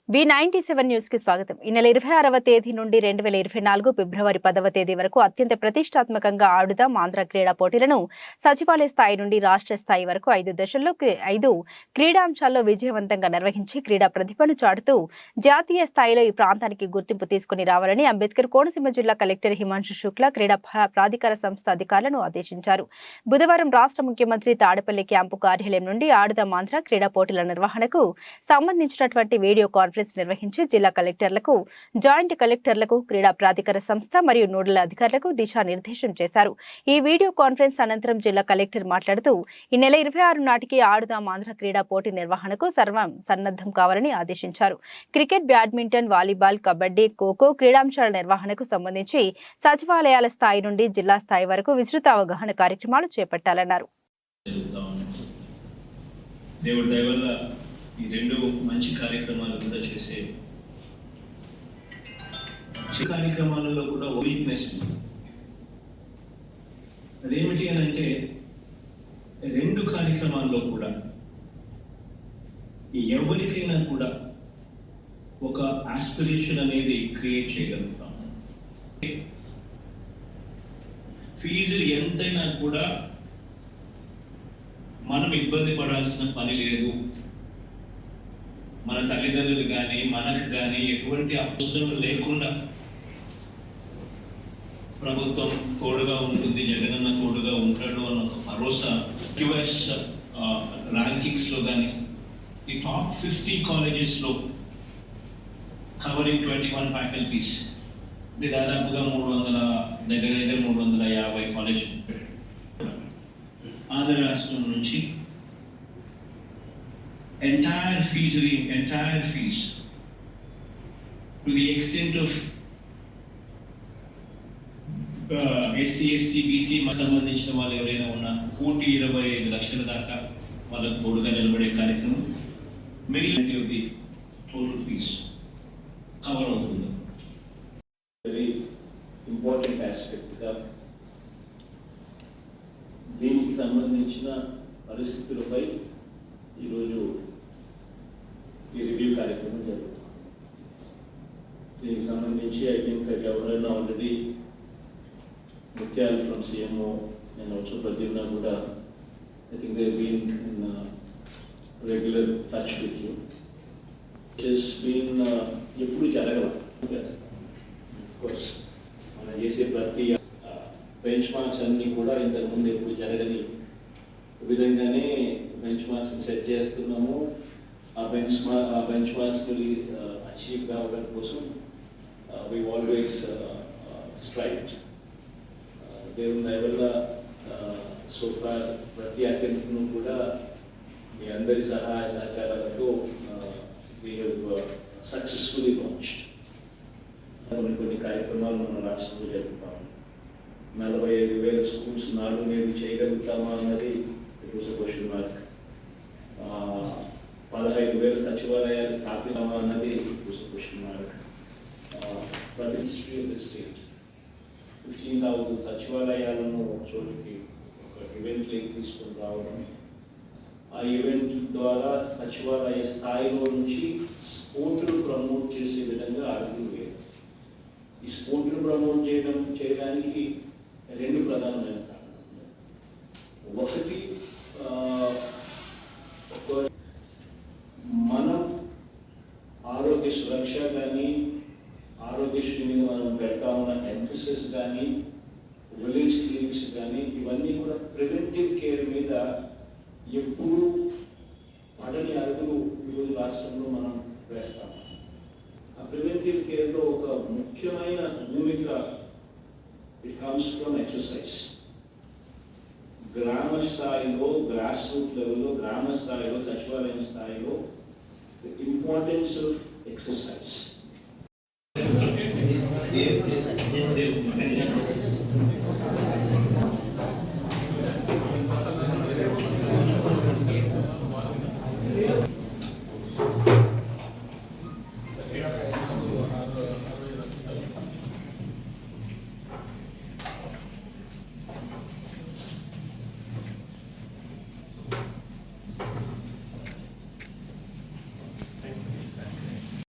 V97 news కి స్వాగతం. ఈ నెల 26వ తేదీ నుండి 2024 ఫిబ్రవరి 10వ తేదీ వరకు అత్యంత ప్రతిష్టాత్మకంగా ఆడుదాం ఆంధ్ర క్రీడా పోటీలను సచివాలయ స్థాయి నుండి రాష్ట్ర స్థాయి వరకు 5 దశల్లో 5 క్రీడాంశాల్లో విజయవంతంగా నిర్వహించి క్రీడా ప్రతిభను చాటుతూ జాతీయ స్థాయిలో ఈ ప్రాంతానికి గుర్తింపు తీసుకుని రావాలని అంబేద్కర్ కోనసీమ జిల్లా కలెక్టర్ హిమాంశు శుక్లా క్రీడా ప్రాధికార సంస్థ అధికారులను ఆదేశించారు. బుధవారం రాష్ట్ర ముఖ్యమంత్రి తాడేపల్లి క్యాంపు కార్యాలయం నుండి ఆడుదాం ఆంధ్ర క్రీడా పోటీల నిర్వహణకు సంబంధించినటువంటి వీడియో కాన్ఫరెన్స్ నిర్వహించి జిల్లా కలెక్టర్లకు, జాయింట్ కలెక్టర్లకు, క్రీడా ప్రాధికార సంస్థ మరియు నోడల్ అధికారులకు దిశానిర్దేశం చేశారు. ఈ వీడియో కాన్ఫరెన్స్ అనంతరం జిల్లా కలెక్టర్ మాట్లాడుతూ ఈ నెల 26 నాటికి ఆడుదాం ఆంధ్ర క్రీడా పోటీ నిర్వహణకు సర్వం సన్నద్ధం కావాలని ఆదేశించారు. Cricket, badminton, volleyball, kabaddi, kho kho క్రీడాంశాల నిర్వహణకు సంబంధించి సచివాలయాల స్థాయి నుండి జిల్లా స్థాయి వరకు విస్తృత అవగాహన కార్యక్రమాలు చేపట్టాలన్నారు. ఈ రెండు మంచి కార్యక్రమాలు కూడా చేసే కార్యక్రమాలలో కూడా వీక్నెస్ అదేమిటి అని అంటే రెండు కార్యక్రమాల్లో కూడా ఎవరికైనా కూడా ఒక ఆస్పిరేషన్ అనేది క్రియేట్ చేయగలుగుతాం. ఫీజు ఎంతైనా కూడా మనం ఇబ్బంది పడాల్సిన పని లేదు. మన తల్లిదండ్రులు కానీ మనకు కానీ ఎటువంటి అవసరం లేకుండా ప్రభుత్వం తోడుగా ఉంటుంది, జగనన్న తోడుగా ఉంటాడు అన్న ఒక భరోసా. క్యూఎస్ ర్యాంకింగ్స్ లో కానీ ఈ టాప్ 50 కాలేజెస్ లో కవరింగ్ 21 ఫ్యాకల్టీస్, ఇది దాదాపుగా 350 కాలేజ్ ఆంధ్ర రాష్ట్రం నుంచి entire fees to the extent of SC, BC సంబంధించిన వాళ్ళు ఎవరైనా ఉన్నా 1,25,00,000 దాకా వాళ్ళకు తోడుగా నిలబడే కార్యక్రమం majority of the total fees cover అవుతుంది. వెరీ ఇంపార్టెంట్ ఆస్పెక్ట్గా దీనికి సంబంధించిన పరిస్థితులపై ఈరోజు ఈ రివ్యూ కార్యక్రమం జరుగుతుంది. దీనికి సంబంధించి ఐ థింక్ ఎవరైనా ఆల్రెడీ ముత్యాలు ఫ్రమ్ CMO నేను వచ్చి ప్రతిన్నా కూడా I think they been in regular touch with you. It's been ఎప్పుడు జరగవాలి చేస్తాం. కోర్స్ మనం చేసే ప్రతి బెంచ్ మార్క్స్ అన్నీ కూడా ఇంతకుముందు ఎప్పుడు జరగని విధంగానే బెంచ్ మార్క్స్ సెట్ చేస్తున్నాము. ఆ బెంచ్ మార్క్స్ అచీవ్ కావడం కోసం వీ ఆల్వేస్ స్ట్రైవ్డ్. దేవుని దయ వల్ల సోఫార్ ప్రతి అటెంప్ట్ను కూడా మీ అందరి సహాయ సహకారాలతో వీ హ్యావ్ సక్సెస్ఫుల్లీ లాంచ్డ్. కొన్ని కార్యక్రమాలు మన రాష్ట్రంలో జరుపుతాము. 45,000 స్కూల్స్ నాడు నేడు చేయగలుగుతామా అన్నది it was a question mark. 15,000 సచివాలయాలు స్థాపితామా అన్నది it was a question mark. ప్రతి హిస్టరీ ఆఫ్ ది స్టేట్ 15,000 సచివాలయాలను ఒక చోటికి ఒక ఈవెంట్లోకి తీసుకుని రావడం, ఆ ఈవెంట్ ద్వారా సచివాలయ స్థాయిలో నుంచి స్పోర్ట్ను ప్రమోట్ చేసే విధంగా అడుగులు వేయాలి. ఈ స్పోర్ట్ను ప్రమోట్ చేయడానికి రెండు ప్రధానమైన కారణాలు. ఒకటి, మనం ఆరోగ్య సురక్ష కానీ ఆరోగ్యశ్రీ మీద మనం పెడతా ఉన్న ఎంఫసిస్ కానీ విలేజ్ క్లినిక్స్ కానీ ఇవన్నీ కూడా ప్రివెంటివ్ కేర్ మీద ఎప్పుడు పడని అడుగులు ఈరోజు రాష్ట్రంలో మనం వేస్తాం. ఆ ప్రివెంటివ్ కేర్లో ఒక ముఖ్యమైన భూమిక ఇట్ కమ్స్ ఫ్రమ్ ఎక్సర్సైజ్. గ్రామ స్థాయిలో, గ్రాస్ రూట్ లెవెల్లో, గ్రామ స్థాయిలో, సచివాలయం స్థాయిలో ఇంపార్టెన్స్ ఆఫ్ ఎక్సర్సైజ్.